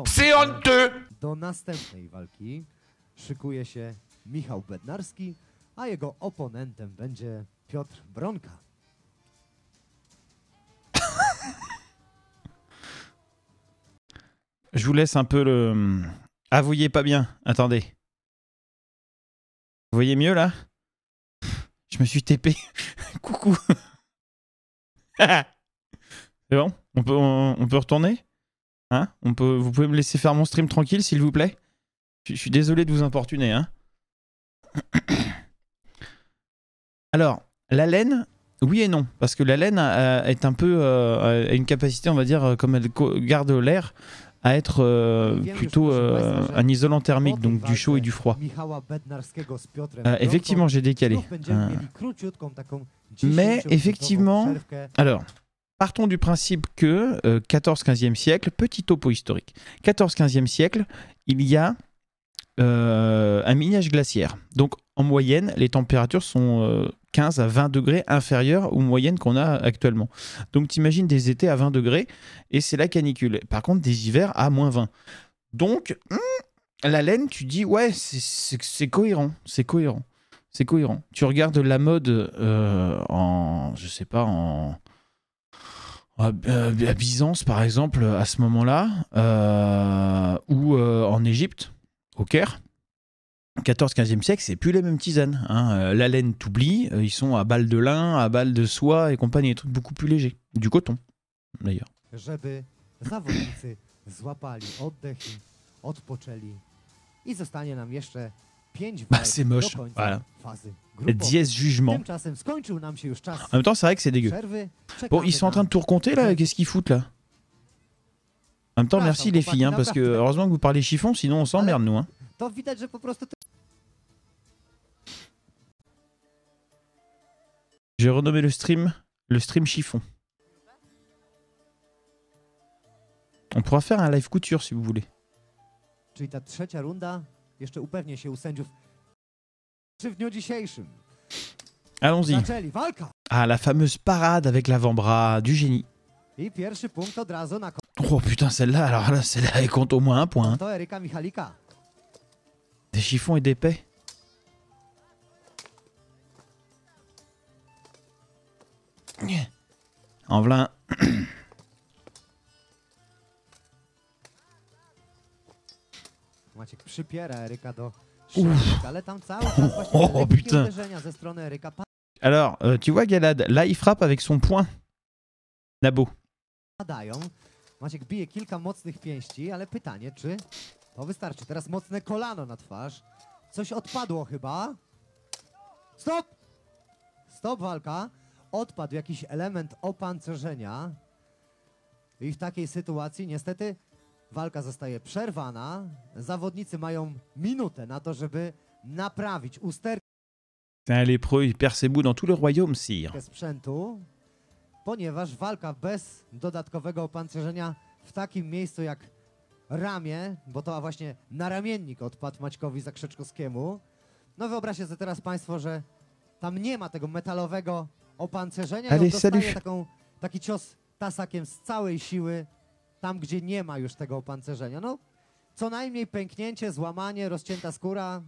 C'est honteux! Do następnej walki szykuje się Michał Bednarski, a jego oponentem będzie Piotr Bronka. Je vous laisse un peu le... Ah, vous voyez pas bien. Attendez. Vous voyez mieux, là? Je me suis TP. Coucou. C'est bon? On peut retourner? Hein? Vous pouvez me laisser faire mon stream tranquille, s'il vous plaît? Je suis désolé de vous importuner, hein? Alors, la laine... Oui et non, parce que la laine est un peu... a une capacité, on va dire, comme elle garde l'air, à être plutôt un isolant thermique, donc du chaud et du froid. Effectivement, j'ai décalé. Mais effectivement... Alors, partons du principe que 14-15e siècle, petit topo historique, 14-15e siècle, il y a un mini-âge glaciaire. Donc, en moyenne, les températures sont 15 à 20 degrés inférieures aux moyennes qu'on a actuellement. Donc, t'imagines des étés à 20 degrés et c'est la canicule. Par contre, des hivers à moins 20. Donc, la laine, tu dis, ouais, c'est cohérent. C'est cohérent. C'est cohérent. Tu regardes la mode je sais pas, à Byzance, par exemple, à ce moment-là, ou en Égypte, au Caire. 14-15e siècle, c'est plus les mêmes tisanes. Hein. La laine, t'oublies, ils sont à balles de lin, à balles de soie et compagnie, des trucs beaucoup plus légers. Du coton, d'ailleurs. Żeby zawodnicy złapali oddech i odpoczęli. I zostanie nam jeszcze 5 walk c'est moche. do końca Voilà. fazy grupowej. Dièse jugement. Tymczasem skończył nam się już czas. En même temps, c'est vrai que c'est dégueu. Przerwy. Bon, ils sont en train de tout recompter là, qu'est-ce qu'ils foutent là? En même temps, merci les filles, hein, parce que heureusement que vous parlez chiffon, sinon on s'emmerde nous. Hein. To widać, że po prostu J'ai renommé le stream chiffon. On pourra faire un live couture si vous voulez. Czyli ta trzecia runda jeszcze upewnię się u sędziów. Czy w dniu dzisiejszym Allons-y. zaczęli walka. Ah, la fameuse parade avec l'avant-bras du génie. I pierwszy punkt od razu na Oh putain, celle-là, alors là, celle-là, elle compte au moins un point. Hein. konto Eryka Michalika. Des chiffons et des paix. En v'là un. Maciek przypiera Eryka do szafy, ale tam cały czas właśnie Oh, lekkie putain. uderzenia ze strony Eryka Alors, tu vois Galad, là il frappe avec son poing. Nabo. padają. Maciek bije kilka mocnych pięści, ale pytanie, czy to wystarczy. Teraz mocne kolano na twarz. Coś odpadło chyba. Stop! Stop walka. Odpadł jakiś element opancerzenia. I w takiej sytuacji niestety walka zostaje przerwana. Zawodnicy mają minutę na to, żeby naprawić usterkę C'est un lépreux, il perd ses bouts dans tout le royaume, sire. sprzętu, ponieważ walka bez dodatkowego opancerzenia w takim miejscu jak ramię, bo to właśnie naramiennik odpadł Maćkowi Zakrzeczkowskiemu. No wyobraźcie sobie teraz Państwo, że tam nie ma tego metalowego opancerzenia i on Allez, dostaje salut. taki cios tasakiem z całej siły, tam gdzie nie ma już tego opancerzenia. No, co najmniej pęknięcie, złamanie, rozcięta skóra,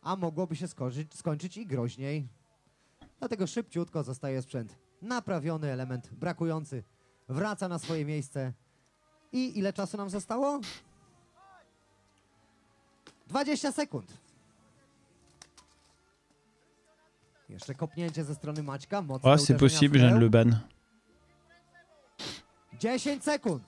a mogłoby się skończyć i groźniej. Dlatego szybciutko zostaje sprzęt naprawiony, element brakujący wraca na swoje miejsce. I ile czasu nam zostało? 20 sekund. Jeszcze kopnięcie ze strony Maćka. Mocne Oh, c'est possible, je viens de le ban. 10 sekund.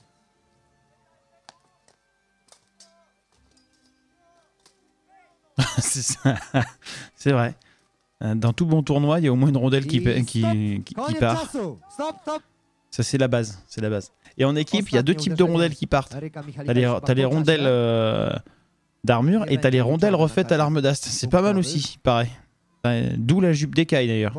C'est vrai. Dans tout bon tournoi, il y a au moins une rondelle qui part. Stop, stop. Ça, c'est la base. C'est la base. Et en équipe, il y a deux types de rondelles qui partent. T'as les rondelles d'armure et t'as les rondelles refaites à l'arme d'ast. C'est pas mal aussi, pareil. D'où la jupe d'écaille d'ailleurs.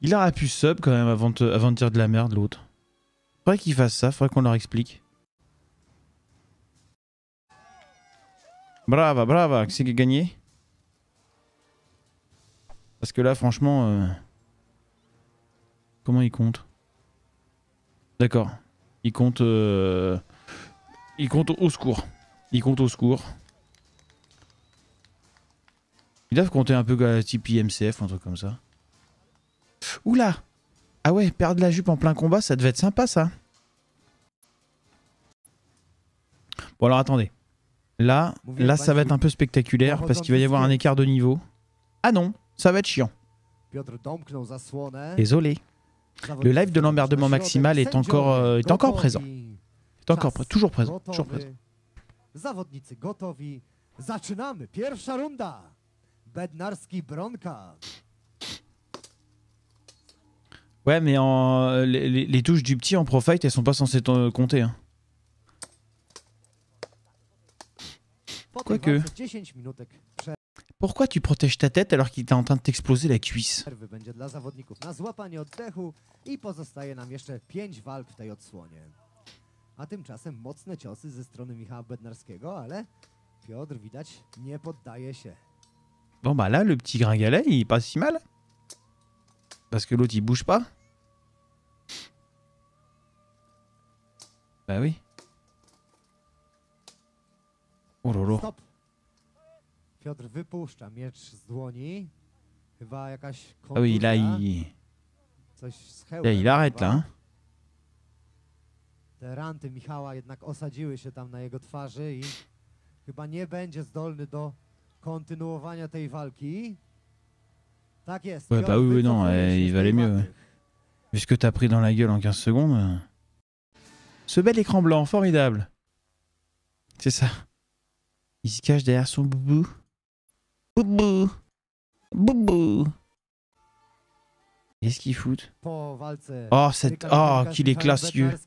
Il aurait pu sub quand même avant de dire de la merde l'autre. Faudrait qu'il fasse ça, faudrait qu'on leur explique. Brava, brava, qui c'est qui a gagné? Parce que là, franchement... Comment il compte? D'accord. Il compte au secours. Il compte au secours. Ils doivent compter un peu type IMCF ou un truc comme ça. Oula! Ah ouais, perdre la jupe en plein combat, ça devait être sympa ça. Bon alors attendez. Là, ça va être un peu spectaculaire parce qu'il va y avoir un écart de niveau. Ah non, ça va être chiant. Désolé. Le live de l'emmerdement maximal est encore présent. Toujours présent. Toujours présent. Zawodnicy gotowi. Zaczynamy. Pierwsza runda. Bednarski Bronka. Ouais, mais les touches du petit en pro fight, elles sont pas censées compter. Hein. Quoique. Pourquoi tu protèges ta tête alors qu'il est en train de t'exploser la cuisse? A tymczasem mocne ciosy ze strony Michała Bednarskiego, ale Piotr widać nie poddaje się. Bon bah là le petit gringalet il est pas si mal. Parce que l'autre il bouge pas. Bah oui. Oh lolo. Stop. Piotr wypuszcza miecz z dłoni. Chyba jakaś kontuzja. Ah oui là il... Coś z Là, hełmem il arrête chyba. là. Hein. Te ranty Michała jednak osadziły się tam na jego twarzy i chyba nie będzie zdolny do kontynuowania tej walki. Tak jest. Ouais bah oui, non, il valait mieux. Vu ce que t'as pris dans la gueule en 15 secondes. Ce bel écran blanc, formidable. C'est ça. Il se cache derrière son boubou. Boubou. Boubou. Qu'est-ce qu'il fout? Oh, qu'il est classieux.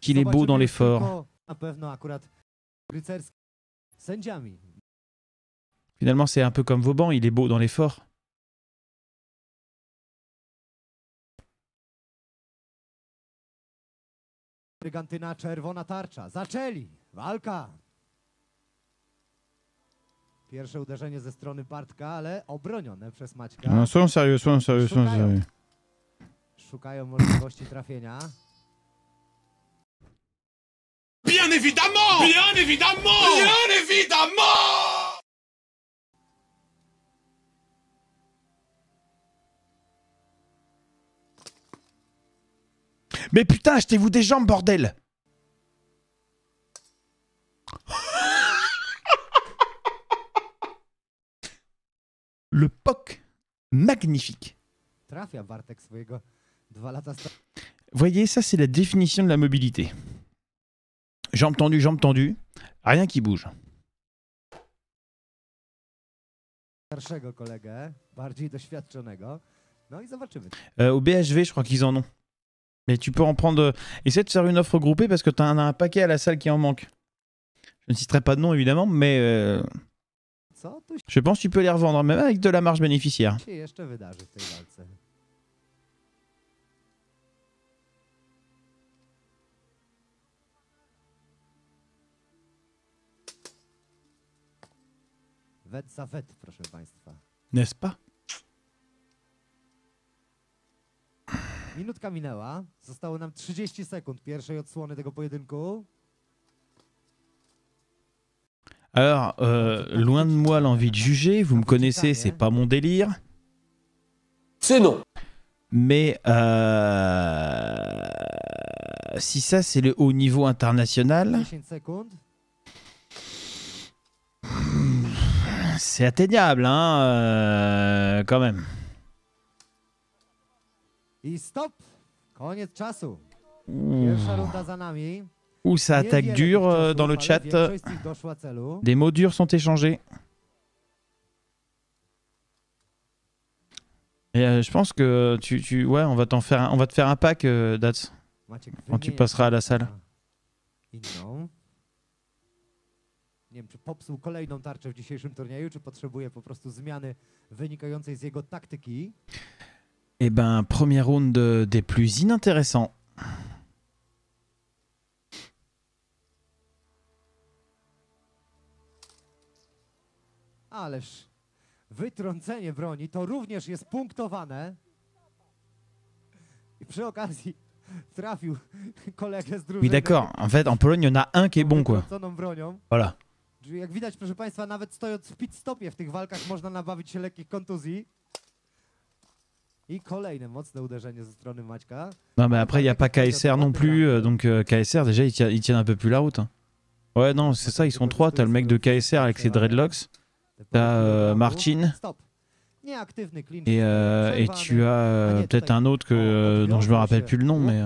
Qu'il est beau dans l'effort. Finalement, c'est un peu comme Vauban, il est beau dans l'effort. Brygantyna, czerwona tarcza. Zaczęli. Walka. Pierwsze uderzenie ze strony Bartka, ale obronione przez Maćka. No, soyons sérieux, soyons sérieux, soyons sérieux. Szukają możliwości trafienia. Bien évidemment! Bien évidemment! Bien évidemment! Mais putain, achetez-vous des jambes, bordel! Le POC, magnifique. Trafia Bartek swojego 2 lata Voyez, ça c'est la définition de la mobilité. Jambes tendues, rien qui bouge. starszego kolegę, bardziej doświadczonego. No i zobaczymy. Au BHV, je crois qu'ils en ont. Mais tu peux en prendre... Essaie de faire une offre groupée parce que tu as un paquet à la salle qui en manque. Je ne citerai pas de nom évidemment, mais... Je pense que tu peux les revendre, même avec de la marge bénéficiaire. Co się jeszcze wydarzy w tej walce? Wet za wet, proszę Państwa. N'est-ce pas? Minutka minęła. Zostało nam 30 sekund pierwszej odsłony tego pojedynku. Alors, loin de moi l'envie de juger, vous me connaissez, c'est pas mon délire. C'est non. Mais si ça c'est le haut niveau international, 10 sekund. c'est atteignable, hein, quand même. I stop! Koniec czasu. Ouh, Pierwsza runda za nami. Ouh, ça attaque Niewiele dur tych ciosów, dans le ale chat. większość z nich doszła celu. Des mots durs sont échangés. Et je pense que ouais, on va te faire un pack, Dats, Maciek quand tu wymienia passeras à la salle. inną. Nie wiem, czy popsuł kolejną tarczę w dzisiejszym turnieju, czy potrzebuje po prostu zmiany wynikającej z jego taktyki. Eh ben, premier round des plus inintéressants. Ależ wytrącenie broni to również jest punktowane. I przy okazji trafił kolegę z drużyny. Oui, d'accord. En fait, en Pologne, il y en a un qui est bon, quoi. Wytrąconą bronią. Voilà. Czyli jak widać, proszę Państwa, nawet stojąc w pit stopie w tych walkach można nabawić się lekkich kontuzji. I kolejne mocne uderzenie ze strony Maćka. Non, mais après, il n'y a pas KSR non plus. Donc, KSR, déjà, ils tiennent un peu plus la route. Hein. Ouais, non, c'est ça, ils sont trois. T'as le mec de KSR avec ses dreadlocks. T'as Martin. Stop. Nieaktywny clinch. Et tu as peut-être un autre dont je me rappelle plus le nom, mais...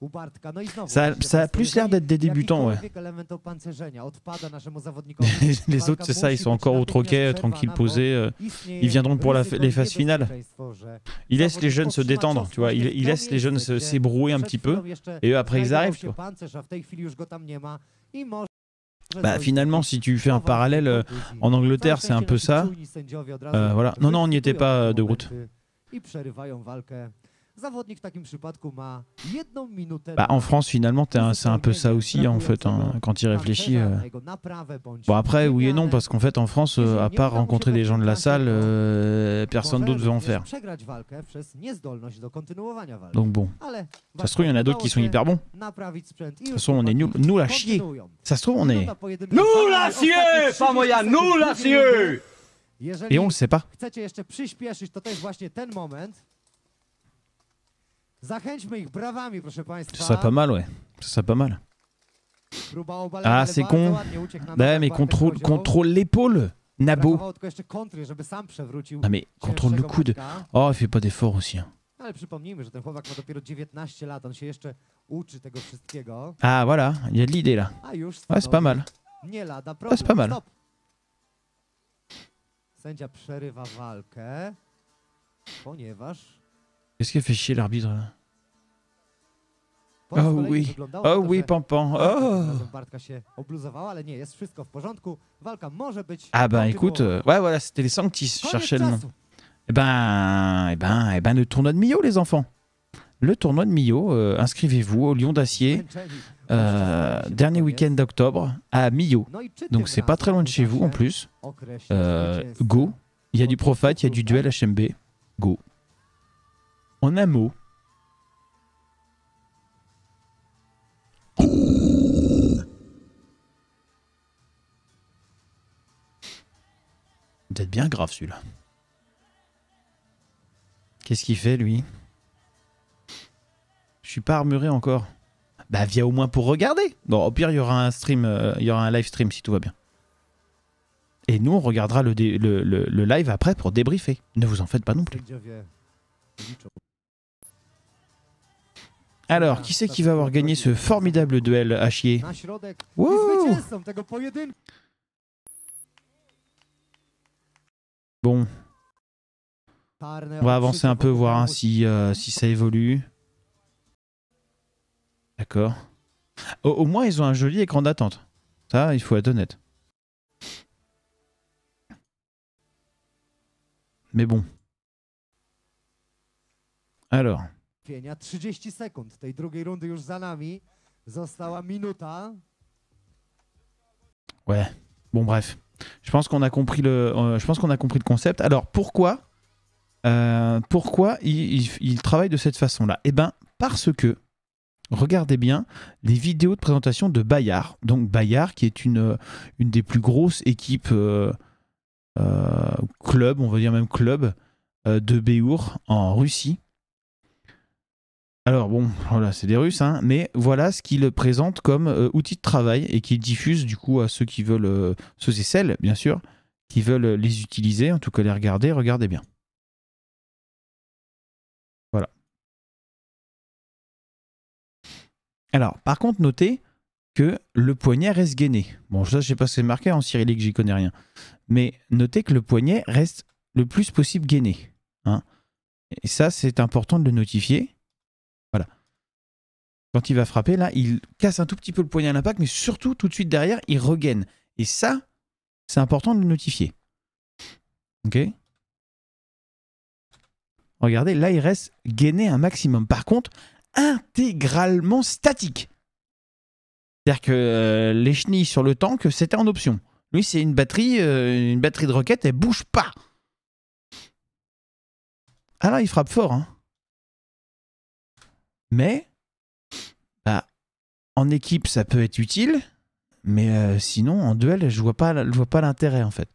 U Bartka. No i znowu, Ça a plus l'air d'être des débutants, ouais. jakikolwiek element opancerzenia odpada naszemu zawodnikowi. Les autres, c'est ça, ils sont encore au troquet, tranquilles, posés. Ils viendront pour les phases finales. Ils laissent les jeunes se détendre, tu vois. Ils laissent les jeunes s'ébrouer un petit peu. Et eux, après, ils arrivent, tu vois. Bah, finalement, si tu fais un parallèle, en Angleterre, c'est un peu ça. Voilà. Non, non, on n'y était pas de route. Bah, en France, finalement, c'est un peu ça aussi, en fait, hein, quand tu y réfléchis. Bon, après, oui et non, parce qu'en fait, en France, à part rencontrer des gens de la salle, personne d'autre veut en faire. Donc bon, ça se trouve, il y en a d'autres qui sont hyper bons. De toute façon, on est nul à chier. Ça se trouve, on est... Nul à chier, pas moyen, nul à chier. Et on le sait pas. Chcecie jeszcze przyspieszyć, to jest właśnie ten moment. Zachęćmy ich brawami, proszę Państwa. Ce serait pas mal, ouais. Ce serait pas mal. Próba obalenia, Ah, ale c'est bardzo con. ładnie uciekł na Ouais, nogach mais Bartek Kozioł. contrôle l'épaule, Nabo. Brakowało tylko jeszcze kontry, żeby sam przewrócił Ah, mais contrôle le cięższego coude. Maćka. Oh, il fait pas d'effort aussi. Hein. Ale przypomnijmy, że ten chłopak ma dopiero 19 lat, on się jeszcze uczy tego wszystkiego. Ah, voilà, il y a de l'idée là. A już Ouais, c'est pas mal. nie lada Ouais, problem. c'est pas mal. Stop. Sędzia przerywa walkę, ponieważ... Qu'est-ce qui fait chier l'arbitre là? po raz Oh kolejny oui. wyglądało na Oh to, oui, że Pampan. walka Oh. tym razem Bartka się obluzowała, ale nie, jest wszystko w porządku. Walka może być... Ah bah écoute, kontynuowana. ouais voilà, c'était les Sanctis, je Koniec cherchais le nom. czasu. Le tournoi de Millau les enfants. Le tournoi de Millau, inscrivez-vous au Lion d'Acier, Zmęczeni. dernier week-end d'octobre à Millau. No i czy Donc tym c'est pas très loin de razem chez vous uda en się plus. określić zwycięzcę? Go. Il y a du pro fight, il y a du duel HMB. Go. En un mot. Peut-être bien grave celui-là. Qu'est-ce qu'il fait lui? Je suis pas armuré encore. Bah viens au moins pour regarder. Bon, au pire il y aura un stream, il y aura un live stream si tout va bien. Et nous on regardera le live après pour débriefer. Ne vous en faites pas non plus. Sędziowie liczą. Alors, qui c'est qui va avoir gagné ce formidable duel à chier? Na środek i Wow. zwycięzcą tego pojedynku. Bon, Czarne on va avancer okrzyki un peu, wokół voir hein, domu. si ça évolue. D'accord. Au moins, ils ont un joli écran d'attente. Ça, il faut être honnête. Mais bon. Alors. 30 sekund tej drugiej rundy już za nami. Została minuta. Ouais. Bon, bref. Je pense qu'on a compris le concept. Alors, pourquoi ils travaillent de cette façon-là? Eh ben, parce que, regardez bien les vidéos de présentation de Bayard. Donc, Bayard, qui est une des plus grosses équipes club, on va dire même club, de Béour en Russie. Alors bon, voilà, c'est des Russes, hein, mais voilà ce qu'ils présentent comme outil de travail et qu'ils diffusent du coup à ceux qui veulent, ceux et celles, bien sûr, qui veulent les utiliser, en tout cas les regarder, regardez bien. Voilà. Alors, par contre, notez que le poignet reste gainé. Bon, ça, je sais pas si c'est marqué en cyrillique, j'y connais rien. Mais notez que le poignet reste le plus possible gainé. Hein. Et ça, c'est important de le notifier. Voilà. Quand il va frapper, là, il casse un tout petit peu le poignet à l'impact, mais surtout, tout de suite derrière, il regaine. Et ça, c'est important de le notifier. Ok ? Regardez, là, il reste gainé un maximum. Par contre, intégralement statique. C'est-à-dire que les chenilles sur le tank, c'était en option. Lui, c'est une batterie de roquette, elle bouge pas. Ah là, il frappe fort. Hein. Mais, bah, en équipe, ça peut être utile. Mais sinon, en duel, je vois pas l'intérêt, en fait.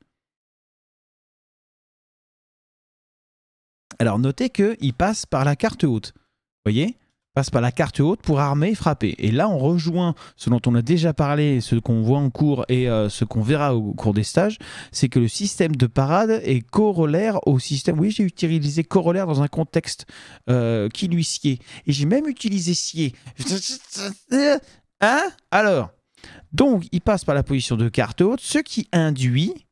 Alors, notez qu'il passe par la carte haute. Vous voyez ? Passe par la carte haute pour armer et frapper. Et là, on rejoint ce dont on a déjà parlé, ce qu'on voit en cours et ce qu'on verra au cours des stages, c'est que le système de parade est corollaire au système... Oui, j'ai utilisé corollaire dans un contexte qui lui sied. Et j'ai même utilisé sied. Hein ? Alors, donc, il passe par la position de carte haute, ce qui induit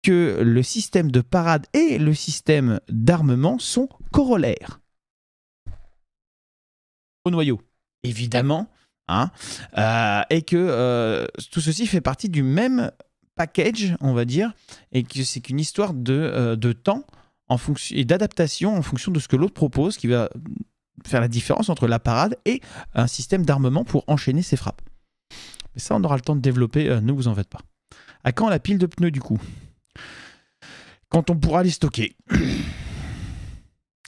que le système de parade et le système d'armement sont corollaires. Au noyau, évidemment, hein, et que tout ceci fait partie du même package, on va dire, et que c'est qu'une histoire de temps en fonction, et d'adaptation en fonction de ce que l'autre propose, qui va faire la différence entre la parade et un système d'armement pour enchaîner ses frappes. Mais ça, on aura le temps de développer, ne vous en faites pas. À quand la pile de pneus, du coup ? Quand on pourra les stocker.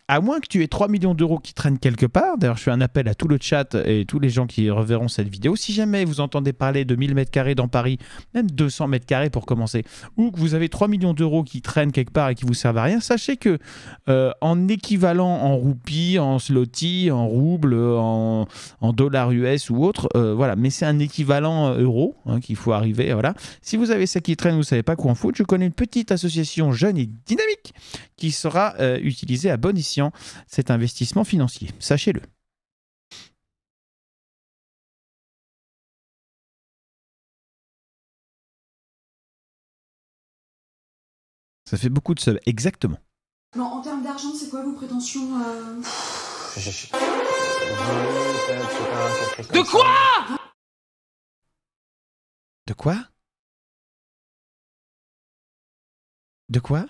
À moins que tu aies 3 millions d'euros qui traînent quelque part, d'ailleurs je fais un appel à tout le chat et tous les gens qui reverront cette vidéo, si jamais vous entendez parler de 1000 m² dans Paris, même 200 m² pour commencer, ou que vous avez 3 millions d'euros qui traînent quelque part et qui vous servent à rien, sachez que en équivalent en roupies, en zloty, en roubles, en dollars US ou autre, voilà, mais c'est un équivalent euro hein, qu'il faut arriver, voilà. Si vous avez ça qui traîne, vous ne savez pas quoi en foutre, je connais une petite association jeune et dynamique qui sera utilisée à bon escient cet investissement financier. Sachez-le. Ça fait beaucoup de subs, exactement. Non, en termes d'argent, c'est quoi vos prétentions De quoi ? De quoi ? De quoi ?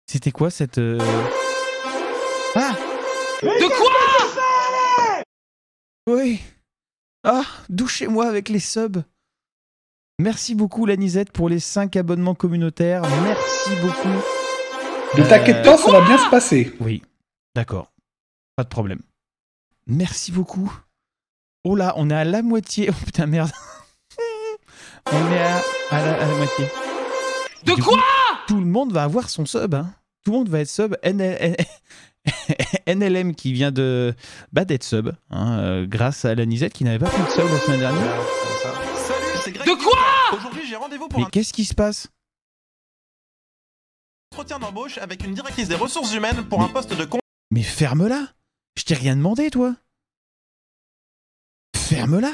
C'était quoi cette... Ah ! De quoi ? Oui. Ah, douchez-moi avec les subs. Merci beaucoup Lanisette pour les 5 abonnements communautaires. Merci beaucoup. Ne t'inquiète pas, ça va bien se passer. Oui, d'accord. Pas de problème. Merci beaucoup. Oh là, on est à la moitié. Oh putain, merde. On est à la moitié. De Du quoi coup, tout le monde va avoir son sub. Hein. Tout le monde va être sub. NLM qui vient d'être sub. Hein, grâce à Lanisette qui n'avait pas pris de sub la semaine dernière. Salut, c'est Greg. De quoi ? Aujourd'hui, j'ai rendez-vous pour Mais un qu'est-ce qui se passe ? entretien d'embauche avec une directrice des ressources humaines pour un poste de Mais ferme-la. Je t'ai rien demandé, toi. Ferme-la.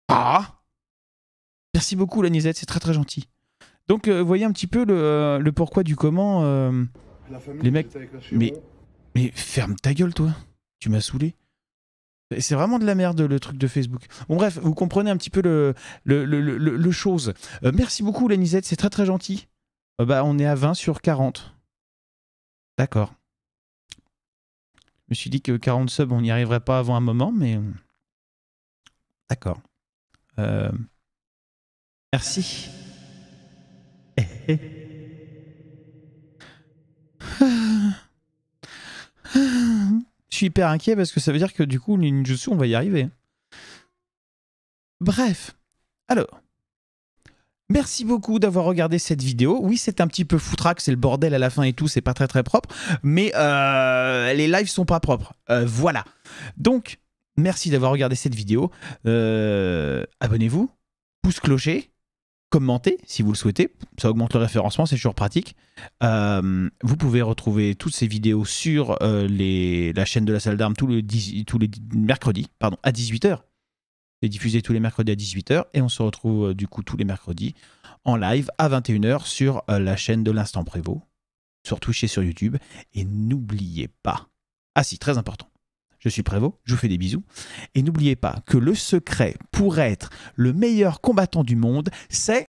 Ah. Merci beaucoup, Lanisette, c'est très très gentil. Donc, voyez un petit peu le pourquoi du comment. Les mecs... Mais ferme ta gueule, toi. Tu m'as saoulé. C'est vraiment de la merde, le truc de Facebook. Bon, bref, vous comprenez un petit peu le chose. Merci beaucoup, Lanisette, c'est très très gentil. Bah, on est à 20 sur 40. D'accord. Je me suis dit que 40 subs, on n'y arriverait pas avant un moment, mais... D'accord. Merci. Je suis hyper inquiet parce que ça veut dire que du coup, les ninjutsu, on va y arriver. Bref. Alors. Merci beaucoup d'avoir regardé cette vidéo. Oui, c'est un petit peu foutraque, c'est le bordel à la fin et tout, c'est pas très très propre, mais les lives sont pas propres. Voilà. Donc, merci d'avoir regardé cette vidéo. Abonnez-vous, pouce clocher, commentez si vous le souhaitez. Ça augmente le référencement, c'est toujours pratique. Vous pouvez retrouver toutes ces vidéos sur la chaîne de la salle d'armes tous les mercredis à 18h. C'est diffusé tous les mercredis à 18h et on se retrouve du coup tous les mercredis en live à 21h sur la chaîne de l'Instant Prévost, sur Twitch et sur YouTube. Et n'oubliez pas, ah si, très important, je suis Prévost, je vous fais des bisous. Et n'oubliez pas que le secret pour être le meilleur combattant du monde, c'est